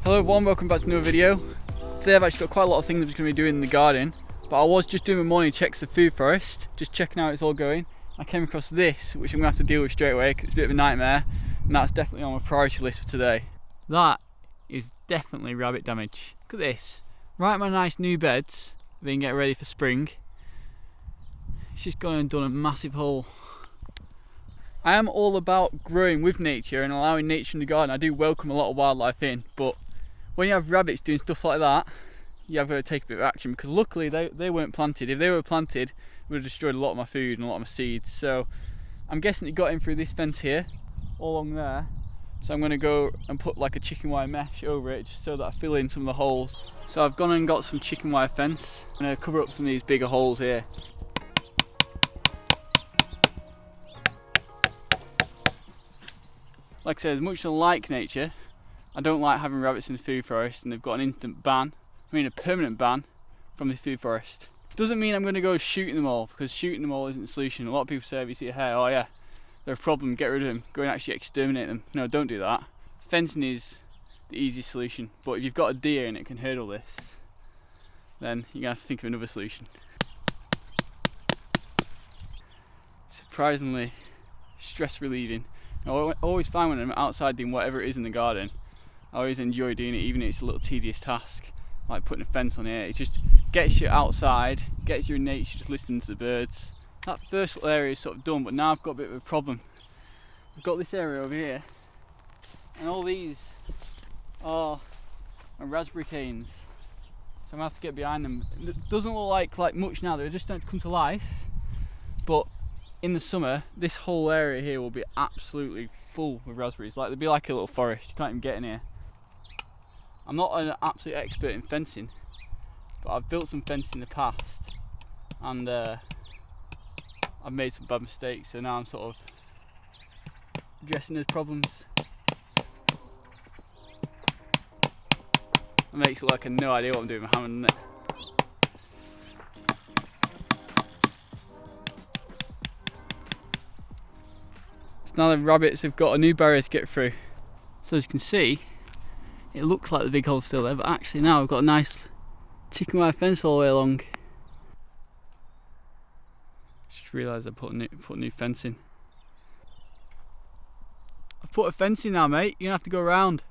Hello everyone, welcome back to another video. Today I've actually got quite a lot of things I'm just going to be doing in the garden, but I was just doing my morning checks of the food forest, just checking how it's all going. I came across this, which I'm going to have to deal with straight away because it's a bit of a nightmare, and that's definitely on my priority list for today. That is definitely rabbit damage. Look at this, right in my nice new beds, being get ready for spring. It's just gone and done a massive hole. I am all about growing with nature and allowing nature in the garden. I do welcome a lot of wildlife in, but when you have rabbits doing stuff like that, you have got to take a bit of action, because luckily they weren't planted. If they were planted, it would have destroyed a lot of my food and a lot of my seeds. So I'm guessing it got in through this fence here, all along there. So I'm going to go and put like a chicken wire mesh over it, just so that I fill in some of the holes. So I've gone and got some chicken wire fence. I'm going to cover up some of these bigger holes here. Like I said, as much as I like nature, I don't like having rabbits in the food forest, and they've got an instant ban, a permanent ban from the food forest. Doesn't mean I'm going to go shooting them all, because shooting them all isn't the solution. A lot of people say if you see a hare, oh yeah, they're a problem, get rid of them, go and actually exterminate them. No, don't do that. Fencing is the easiest solution, but if you've got a deer and it can hurdle this, then you're going to have to think of another solution. Surprisingly stress relieving. I always find when I'm outside doing whatever it is in the garden, I always enjoy doing it, even if it's a little tedious task, like putting a fence on here. It just gets you outside, gets you in nature, just listening to the birds. That first little area is sort of done, but now I've got a bit of a problem. I've got this area over here, and all these are my raspberry canes, so I'm going to have to get behind them. It doesn't look like much now, they're just starting to come to life, but in the summer, this whole area here will be absolutely full with raspberries. Like, there'll be like a little forest, you can't even get in here. I'm not an absolute expert in fencing, but I've built some fencing in the past, and I've made some bad mistakes, so now I'm sort of addressing those problems. It makes it look like I have no idea what I'm doing with my hammer, doesn't it? Now the rabbits have got a new barrier to get through. So as you can see, it looks like the big hole's still there, but actually now we've got a nice chicken wire fence all the way along. Just realised I put new fence in. I've put a fence in now, mate. You're gonna have to go around.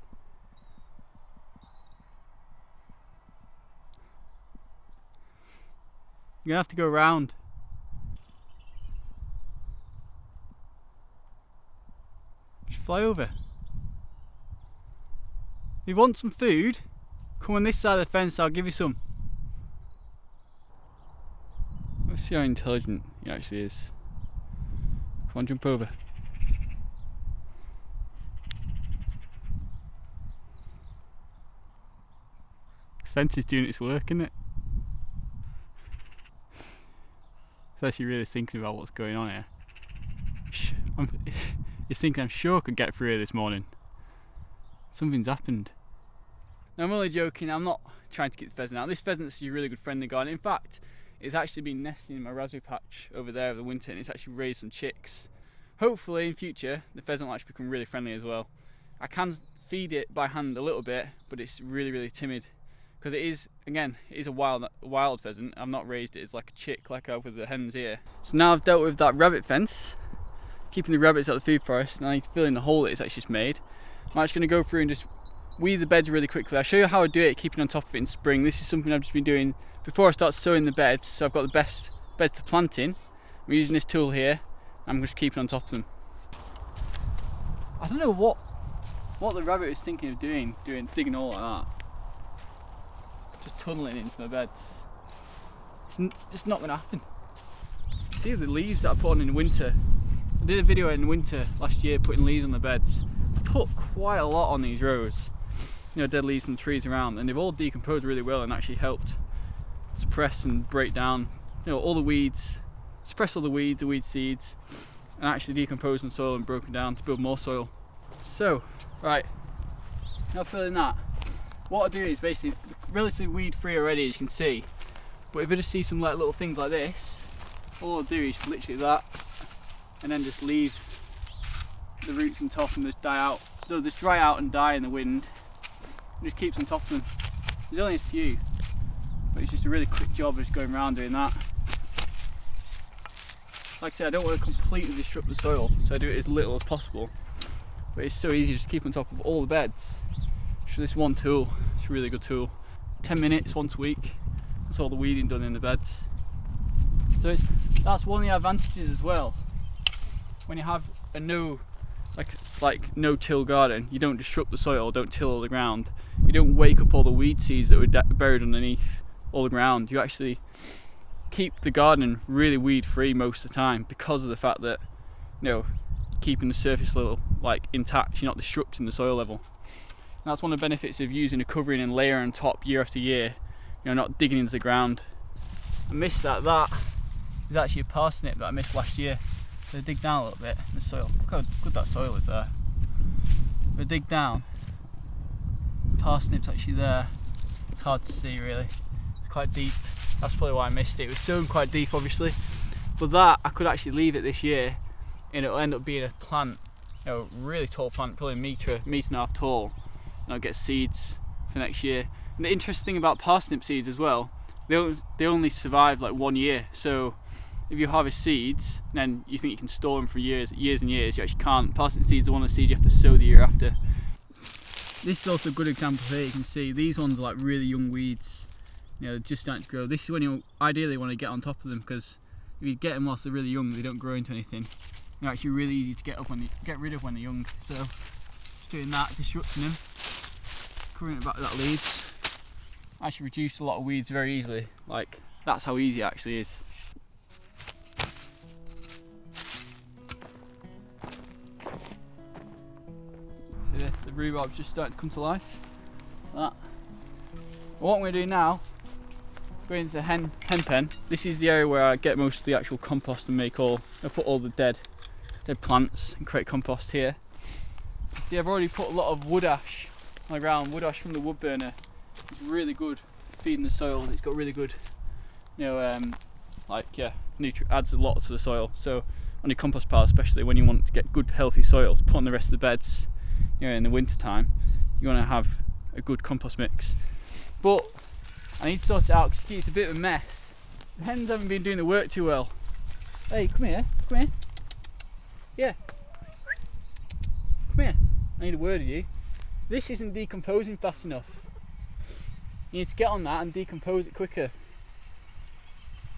You're gonna have to go around. Fly over. If you want some food, come on this side of the fence, I'll give you some. Let's see how intelligent he actually is. Come on, jump over. The fence is doing its work, isn't it? It's actually really thinking about what's going on here. You're thinking I'm sure I could get through here this morning. Something's happened. Now, I'm only joking, I'm not trying to get the pheasant out. This pheasant's actually a really good friend in the garden. In fact, it's actually been nesting in my raspberry patch over there over the winter, and it's actually raised some chicks. Hopefully in future the pheasant will actually become really friendly as well. I can feed it by hand a little bit, but it's really timid, because it is, again, it is a wild pheasant. I've not raised it as like a chick like I have with the hens here. So now I've dealt with that rabbit fence, keeping the rabbits out of the food forest, and I need to fill in the hole that it's actually just made. I'm actually going to go through and just weed the beds really quickly. I'll show you how I do it, keeping on top of it in spring. This is something I've just been doing before I start sowing the beds, so I've got the best beds to plant in. I'm using this tool here, I'm just keeping on top of them. I don't know what the rabbit was thinking of doing digging a hole like that. Just tunneling into my beds. It's just not going to happen. See the leaves that I put on in the winter. I did a video in winter last year putting leaves on the beds. I put quite a lot on these rows, dead leaves from trees around, and they've all decomposed really well and actually helped suppress and break down all the weeds, suppress all the weed seeds, and actually decompose in soil and broken down to build more soil. So, right, now filling that, what I do is basically relatively weed free already, as you can see, but if I just see some little things like this, all I'll do is literally that, and then just leave the roots and top and just die out. They'll just dry out and die in the wind, and just keeps on top of them. There's only a few, but it's just a really quick job of just going around doing that. Like I said, I don't want to completely disrupt the soil, so I do it as little as possible. But it's so easy to just keep on top of all the beds. Just this one tool, it's a really good tool. 10 minutes once a week, that's all the weeding done in the beds. So that's one of the advantages as well. When you have a no-till garden, you don't disrupt the soil, don't till all the ground. You don't wake up all the weed seeds that were buried underneath all the ground. You actually keep the garden really weed free most of the time because of the fact that, you know, keeping the surface level intact, you're not disrupting the soil level. And that's one of the benefits of using a covering and layer on top year after year, you know, not digging into the ground. I missed that is actually a parsnip that I missed last year. So I dig down a little bit in the soil. Look how good that soil is there. If I dig down, parsnip's actually there. It's hard to see really. It's quite deep. That's probably why I missed it. It was sown quite deep obviously. But that, I could actually leave it this year and it'll end up being a plant, you know, really tall plant, probably a metre and a half tall. And I'll get seeds for next year. And the interesting thing about parsnip seeds as well, they only survive like 1 year. So if you harvest seeds, then you think you can store them for years and years, you actually can't. Parsnip seeds are one of the seeds you have to sow the year after. This is also a good example here. You can see these ones are like really young weeds. You know, they're just starting to grow. This is when you ideally want to get on top of them, because if you get them whilst they're really young, they don't grow into anything. They're actually really easy to get rid of when they're young. So just doing that, disrupting them, covering it back with that leaves, actually reduce a lot of weeds very easily. Like, that's how easy it actually is. See the rhubarb's just starting to come to life. Like that. Well, what I'm going to do now, going into the hen pen. This is the area where I get most of the actual compost and I put all the dead plants and create compost here. See, I've already put a lot of wood ash on the ground. Wood ash from the wood burner. It's really good feeding the soil. It's got really good, you know, adds a lot to the soil. So on your compost pile, especially when you want to get good healthy soil to put on the rest of the beds, you know, in the winter time, you want to have a good compost mix. But I need to sort it out because it's a bit of a mess. The hens haven't been doing the work too well. Hey, come here. Yeah. Come here. I need a word of you. This isn't decomposing fast enough. You need to get on that and decompose it quicker.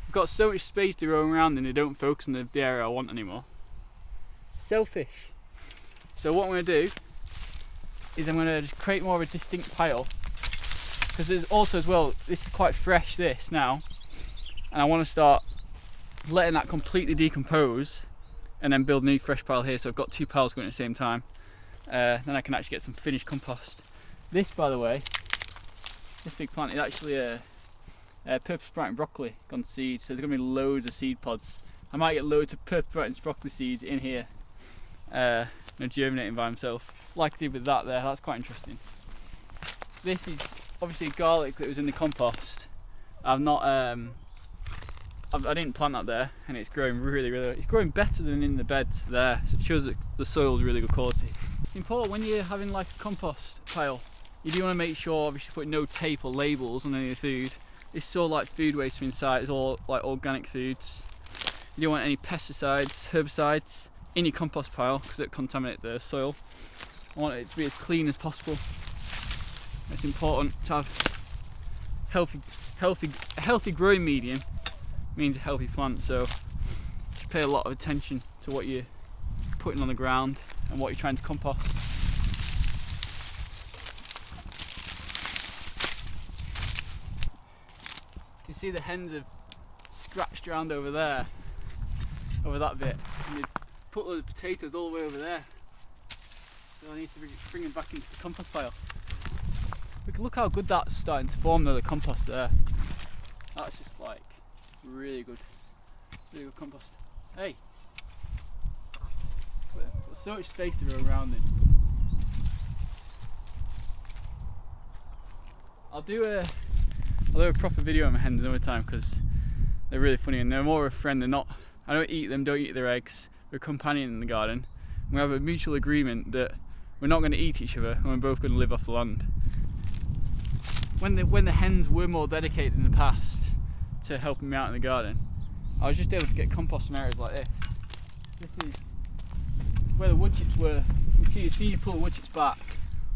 I've got so much space to roam around and they don't focus on the area I want anymore. Selfish. So what I'm going to do is I'm going to just create more of a distinct pile. Because there's also as well, this is quite fresh this now. And I want to start letting that completely decompose and then build a new fresh pile here. So I've got two piles going at the same time. Then I can actually get some finished compost. This, by the way, this big plant is actually a purple sprouting broccoli gone to seed. So there's going to be loads of seed pods. I might get loads of purple sprouting broccoli seeds in here, germinating by himself, like I did with that there. That's quite interesting. This is obviously garlic that was in the compost. I've not, I didn't plant that there, and it's growing really, it's growing better than in the beds there. So it shows that the soil is really good quality. It's important when you're having like a compost pile, you do want to make sure, obviously, put no tape or labels on any of the food. It's all like food waste from inside. It's all like organic foods. You don't want any pesticides, herbicides in your compost pile because it contaminate the soil. I want it to be as clean as possible. It's important to have healthy growing medium means a healthy plant. So just pay a lot of attention to what you're putting on the ground and what you're trying to compost. You can see the hens have scratched around over there, over that bit, and they put all the potatoes all the way over there. So I need to bring them back into the compost pile. Look how good that's starting to form though, the compost there. That's just like really good compost. Hey! There's so much space to go around in. I'll do a proper video on my hens another time because they're really funny and they're more of a friend. They're not, I don't eat them, don't eat their eggs. We're a companion in the garden. We have a mutual agreement that we're not going to eat each other and we're both going to live off the land. when the hens were more dedicated in the past to helping me out in the garden, I was just able to get compost from areas like this. This is where the wood chips were. You see you pull the wood chips back,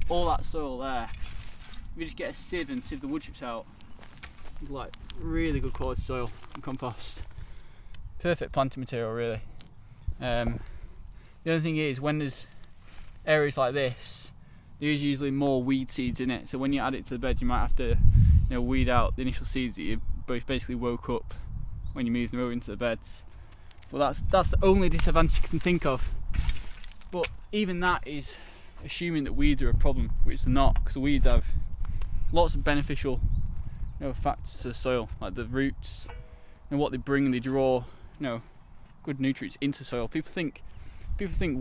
all that soil there. We just get a sieve and sieve the wood chips out. It's like really good quality soil and compost. Perfect planting material, really. The other thing is, when there's areas like this, there's usually more weed seeds in it. So when you add it to the bed, you might have to, weed out the initial seeds that you basically woke up when you moved them over into the beds. Well, that's the only disadvantage you can think of. But even that is assuming that weeds are a problem, which they're not, because the weeds have lots of beneficial factors to the soil, like the roots and what they bring. They draw good nutrients into soil. People think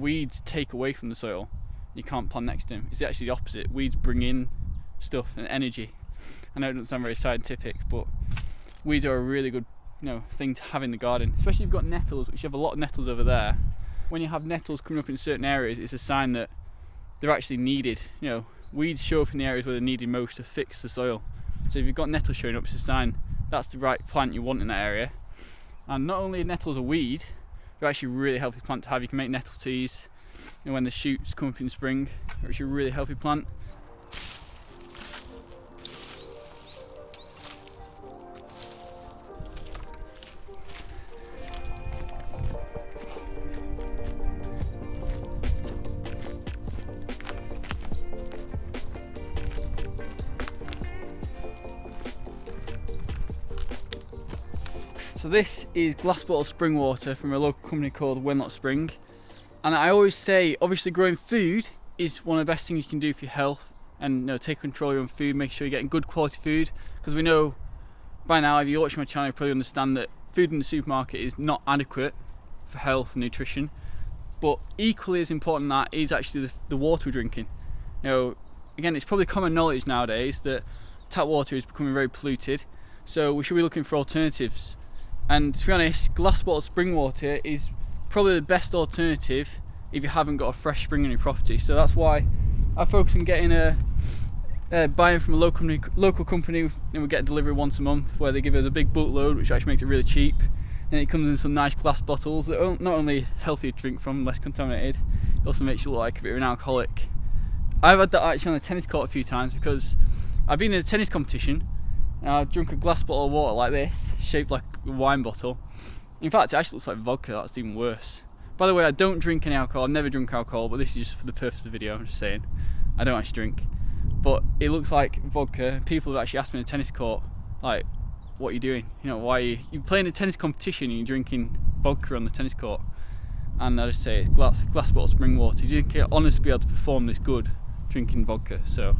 weeds take away from the soil. You can't plant next to them. It's actually the opposite. Weeds bring in stuff and energy. I know it doesn't sound very scientific, but weeds are a really good thing to have in the garden, especially if you've got nettles, which you have a lot of nettles over there. When you have nettles coming up in certain areas, it's a sign that they're actually needed. Weeds show up in the areas where they're needed most to fix the soil. So if you've got nettles showing up, it's a sign that's the right plant you want in that area. And not only are nettles a weed, they're actually a really healthy plant to have. You can make nettle teas when the shoots come up in spring. They're actually a really healthy plant. So this is glass bottle spring water from a local company called Wenlock Spring. And I always say, obviously growing food is one of the best things you can do for your health, and take control of your own food, make sure you're getting good quality food, because we know by now, if you watch my channel, you probably understand that food in the supermarket is not adequate for health and nutrition. But equally as important than that is actually the water we're drinking. Again, it's probably common knowledge nowadays that tap water is becoming very polluted, so we should be looking for alternatives. And to be honest, glass bottle spring water is probably the best alternative if you haven't got a fresh spring in your property. So that's why I focus on getting buying from a local company, and we get a delivery once a month where they give us a big boatload, which actually makes it really cheap. And it comes in some nice glass bottles that are not only healthier to drink from, less contaminated, it also makes you look like a bit of an alcoholic. I've had that actually on the tennis court a few times, because I've been in a tennis competition and I've drunk a glass bottle of water like this, shaped like a wine bottle. In fact, it actually looks like vodka. That's even worse. By the way, I don't drink any alcohol. I've never drunk alcohol, but this is just for the purpose of the video. I'm just saying, I don't actually drink. But it looks like vodka. People have actually asked me in a tennis court, like, what are you doing? Why are you're playing a tennis competition and you're drinking vodka on the tennis court? And I just say it's glass bottle spring water. You can't honestly be able to perform this good drinking vodka. So,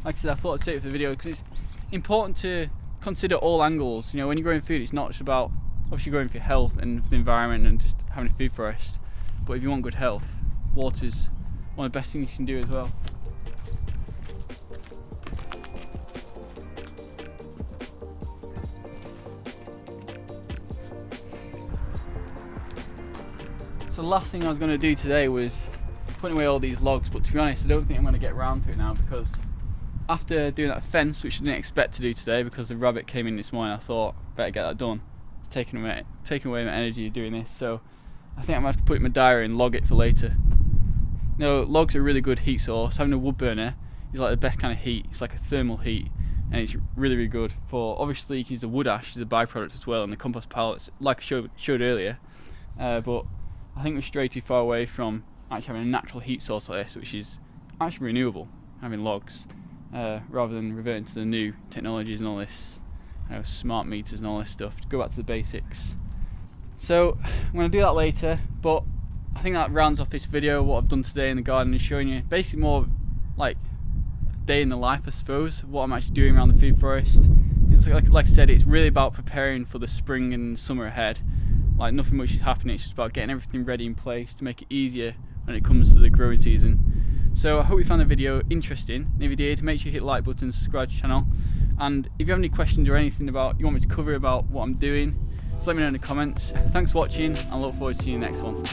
like I said, I thought I'd say it for the video because it's important to consider all angles. When you're growing food, it's not just about obviously growing for your health and for the environment and just having a food forest, but if you want good health, water's one of the best things you can do as well. So the last thing I was going to do today was putting away all these logs, but to be honest, I don't think I'm going to get around to it now, because after doing that fence, which I didn't expect to do today because the rabbit came in this morning, I thought better get that done. Taking away my energy doing this, so I think I'm going to have to put it in my diary and log it for later. Logs are a really good heat source. Having a wood burner is like the best kind of heat. It's like a thermal heat, and it's really, really good for, obviously you can use the wood ash as a byproduct as well, and the compost pellets like I showed earlier, but I think we're straight too far away from actually having a natural heat source like this, which is actually renewable, having logs, rather than reverting to the new technologies and all this, smart meters and all this stuff. Go back to the basics. So I'm going to do that later, but I think that rounds off this video. What I've done today in the garden is showing you basically more like a day in the life, I suppose, what I'm actually doing around the food forest. It's like I said, it's really about preparing for the spring and summer ahead. Like, nothing much is happening, it's just about getting everything ready in place to make it easier when it comes to the growing season. So I hope you found the video interesting, and if you did, make sure you hit the like button, subscribe to the channel, and if you have any questions or anything you want me to cover about what I'm doing, just let me know in the comments. Thanks for watching, and I look forward to seeing you next one.